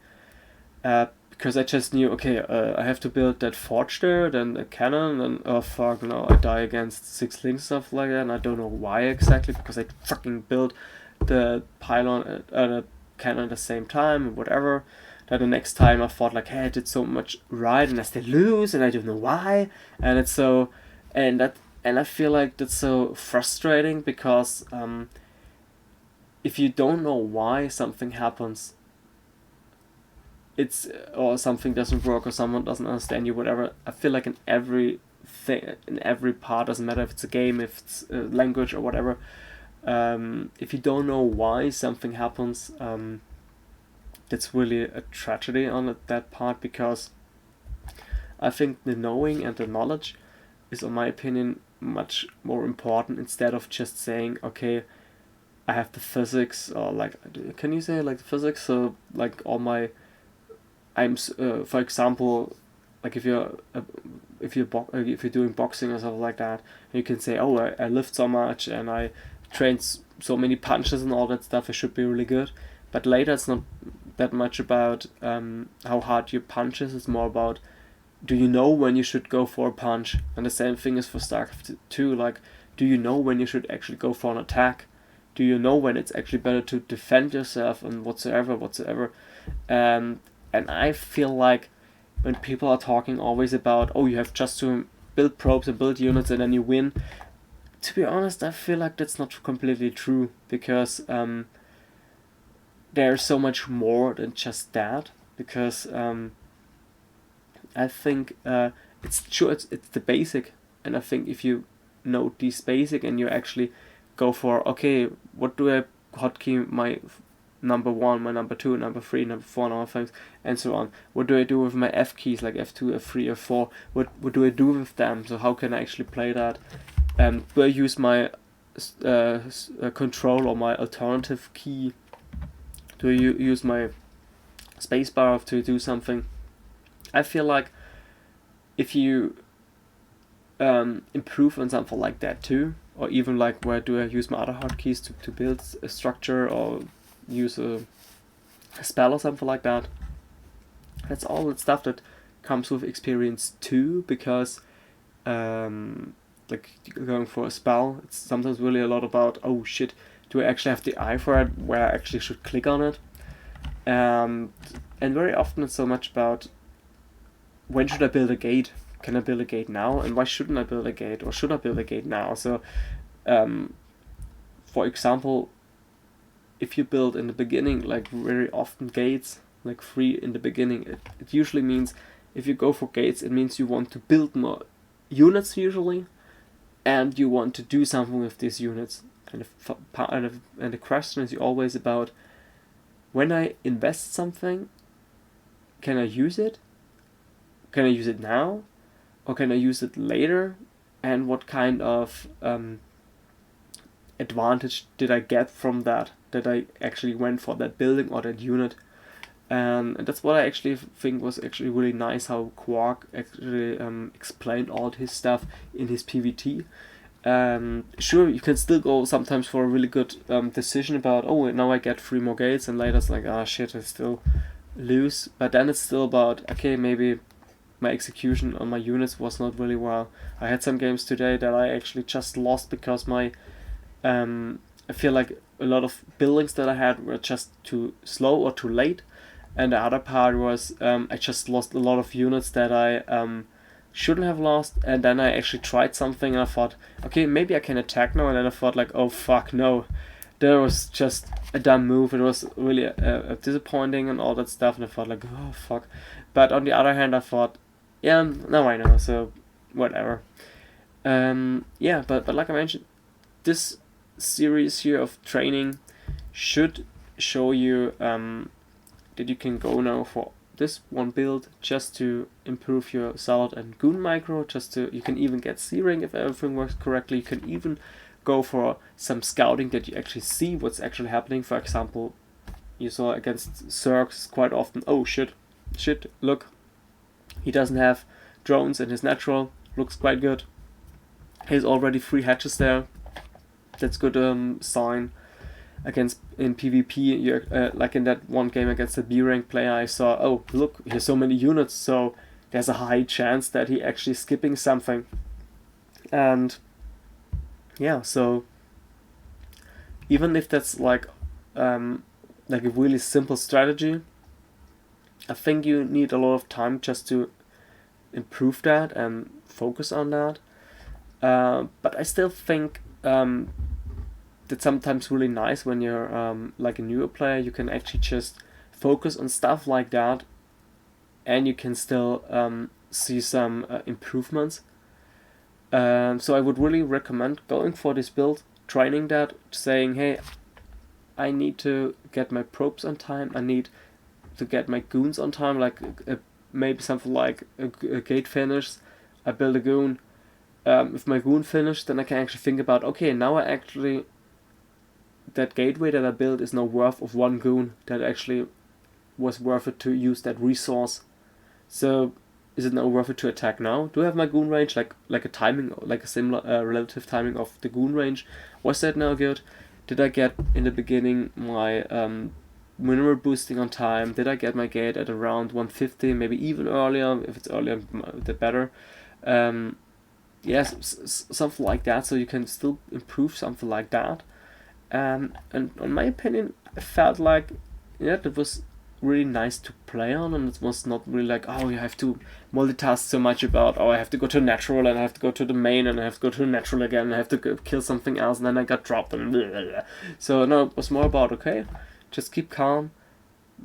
because I just knew, okay, I have to build that forge there, then a cannon, and oh fuck, no, I die against 6 links, stuff like that, and I don't know why exactly, because I fucking built the pylon, the cannon at the same time, whatever. Then the next time I thought like, hey, I did so much right, and I still lose, and I don't know why, and it's so, and I feel like that's so frustrating, because if you don't know why something happens, it's, or something doesn't work, or someone doesn't understand you, whatever. I feel like in every thing, in every part, doesn't matter if it's a game, if it's a language or whatever. If you don't know why something happens, that's really a tragedy on that part, because I think the knowing and the knowledge is, in my opinion, much more important, instead of just saying, okay, I have the physics, or like, can you say like the physics? So like all my, for example, like if you're doing boxing or something like that, you can say, oh, I lift so much and I trained so many punches and all that stuff, it should be really good. But later it's not that much about how hard your punch is. It's more about, do you know when you should go for a punch? And the same thing is for Starcraft 2. Like, do you know when you should actually go for an attack? Do you know when it's actually better to defend yourself and whatsoever? And I feel like when people are talking always about, oh, you have just to build probes and build units and then you win, to be honest, I feel like that's not completely true, because there's so much more than just that. Because I think it's the basic, and I think if you know these basic and you actually go for, okay, what do I hotkey my number 1, my number 2, number 3, number 4, number 5, and so on. What do I do with my F keys, like F2, F3, F4? What do I do with them? So how can I actually play that? Do I use my control or my alternative key? Do I use my spacebar to do something? I feel like if you improve on something like that too, or even like, where do I use my other hotkeys to build a structure, or use a spell or something like that, that's all the stuff that comes with experience too, because like going for a spell, it's sometimes really a lot about, oh shit, do I actually have the eye for it, where I actually should click on it, and very often it's so much about, when should I build a gate? Can I build a gate now? And why shouldn't I build a gate? Or should I build a gate now? So, for example, if you build in the beginning, like very often gates, like 3 in the beginning, it usually means, if you go for gates, it means you want to build more units usually, and you want to do something with these units. And the question is always about, when I invest something, can I use it? Can I use it now? Or can I use it later? And what kind of advantage did I get from that I actually went for that building or that unit? And that's what I actually think was actually really nice, how Quark actually explained all his stuff in his PVT. Sure, you can still go sometimes for a really good decision about, oh, now I get 3 more gates, and later it's like, ah, shit, I still lose. But then it's still about, okay, maybe my execution on my units was not really well. I had some games today that I actually just lost because my I feel like a lot of buildings that I had were just too slow or too late, and the other part was I just lost a lot of units that I shouldn't have lost. And then I actually tried something and I thought, okay, maybe I can attack now, and then I thought like, oh fuck no, there was just a dumb move. It was really disappointing and all that stuff, and I thought like, oh fuck. But on the other hand, I thought, yeah, now I know, so whatever. Yeah, but like I mentioned, this series here of training should show you that you can go now for this one build just to improve your Salad and Goon micro. You can even get C-Ring if everything works correctly. You can even go for some scouting that you actually see what's actually happening. For example, you saw against Zergs quite often, oh shit, look, he doesn't have drones in his natural, looks quite good. He's already 3 hatches there. That's good sign. Against in PvP, you like in that one game against the B rank player, I saw, oh look, here's so many units, so there's a high chance that he actually skipping something. And yeah, so even if that's like a really simple strategy, I think you need a lot of time just to improve that and focus on that. But I still think that's sometimes really nice when you're like a newer player. You can actually just focus on stuff like that, and you can still see some improvements. So I would really recommend going for this build, training that, saying, hey, I need to get my probes on time, I need to get my goons on time, like maybe something like a gate finish. I build a goon. If my goon finished, then I can actually think about, okay, now I actually, that gateway that I built is now worth of 1 goon, that actually was worth it to use that resource. So is it now worth it to attack now? Do I have my goon range, like a timing, like a similar relative timing of the goon range? Was that now good? Did I get in the beginning my mineral boosting on time? Did I get my gate at around 150, maybe even earlier? If it's earlier, the better. Yes, something like that. So you can still improve something like that. And in my opinion, I felt like, yeah, that was really nice to play on, and it was not really like, oh, you have to multitask so much about, oh, I have to go to natural and I have to go to the main and I have to go to natural again and I have to go kill something else and then I got dropped and blah, blah, blah. So no, it was more about, okay, just keep calm,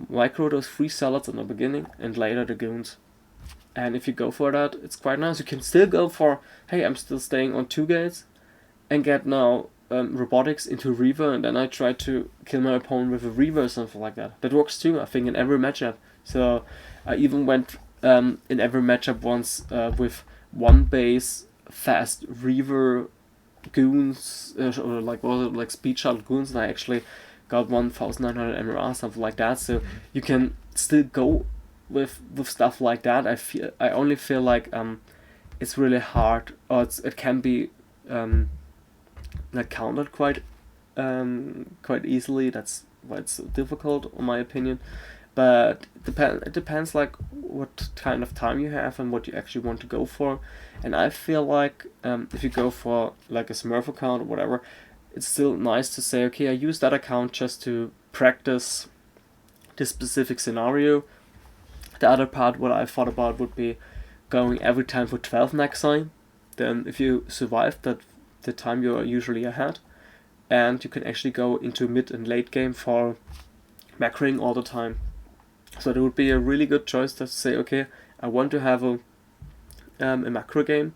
micro those 3 salads in the beginning and later the goons. And if you go for that, it's quite nice. You can still go for, hey, I'm still staying on 2 gates and get now robotics into Reaver, and then I try to kill my opponent with a Reaver or something like that. That works too, I think, in every matchup. So I even went in every matchup once with 1 base fast Reaver goons, or like, was it like speed shuttle goons, and I actually got 1900 MRR, something like that. So you can still go with stuff like that. I only feel like it's really hard, or it can be countered quite easily. That's why it's so difficult, in my opinion. But it depends like what kind of time you have and what you actually want to go for. And I feel like if you go for like a Smurf account or whatever, it's still nice to say, okay, I use that account just to practice this specific scenario. The other part, what I thought about, would be going every time for 12 Nexi. Then if you survive that, the time you're usually ahead, and you can actually go into mid and late game for macroing all the time. So that would be a really good choice to say, okay, I want to have a macro game,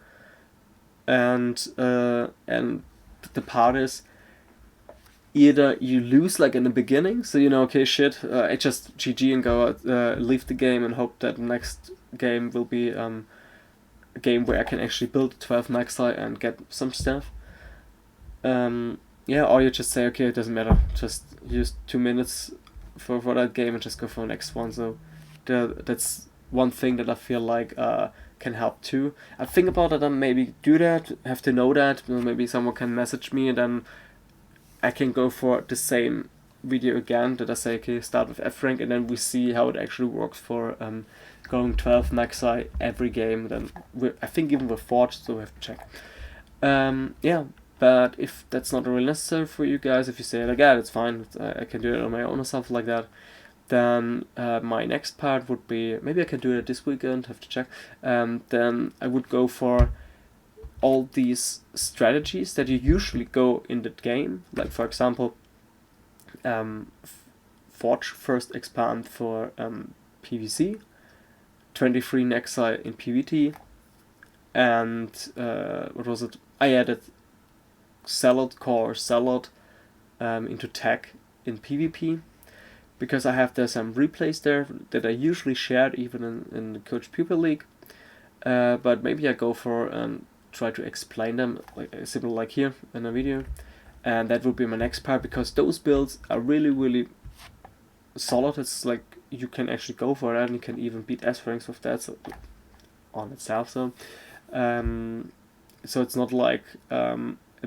and the part is, either you lose like in the beginning, so you know, okay, shit, I just GG and go leave the game and hope that the next game will be a game where I can actually build 12 Nexi and get some stuff. Yeah, or you just say, okay, it doesn't matter, just use 2 minutes for that game and just go for the next one. So that's one thing that I feel like can help too. I think about it and maybe do that, have to know that, maybe someone can message me and then I can go for the same video again, that I say, okay, start with F rank, and then we see how it actually works for going 12 Nexi every game. Then I think even with Forge, so we have to check. Yeah, but if that's not really necessary for you guys, if you say like, yeah, it's fine, I can do it on my own or something like that, then my next part would be, maybe I can do it this weekend, have to check. Then I would go for all these strategies that you usually go in the game, like for example, Forge first expand for PvC, 23 Nexi in PvT, and what was it? I added core salad into tech in PvP, because I have there some replays there that I usually shared even in the Coach Pupil League, but maybe I go for try to explain them like similar like here in a video, and that would be my next part, because those builds are really, really solid. It's like you can actually go for that and you can even beat S ranks with that. So on itself. So it's not like a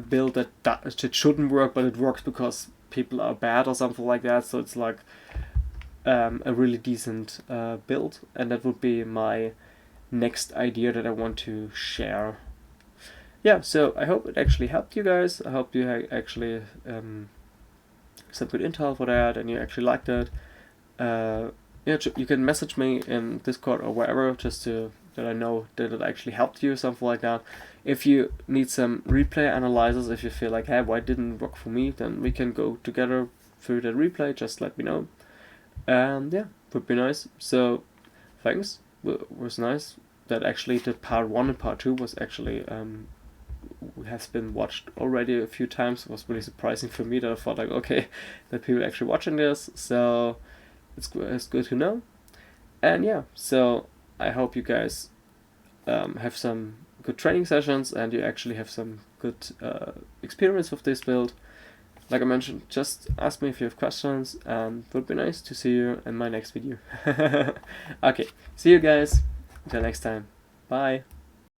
build that shouldn't work, but it works because people are bad or something like that. So it's like a really decent build, and that would be my next idea that I want to share. Yeah, so I hope it actually helped you guys. I hope you actually some good intel for that, and you actually liked it. Yeah, you can message me in Discord or wherever, just to that I know that it actually helped you, something like that. If you need some replay analysis, if you feel like, hey, why didn't it work for me, then we can go together through the replay. Just let me know. And yeah, would be nice. So thanks. Was nice that actually the part 1 and part 2 was actually has been watched already a few times. It was really surprising for me that I thought like, okay, that people are actually watching this. So it's good to know. And yeah, so I hope you guys have some good training sessions and you actually have some good experience with this build. Like I mentioned, just ask me if you have questions, and it would be nice to see you in my next video. Okay, see you guys. Until next time. Bye.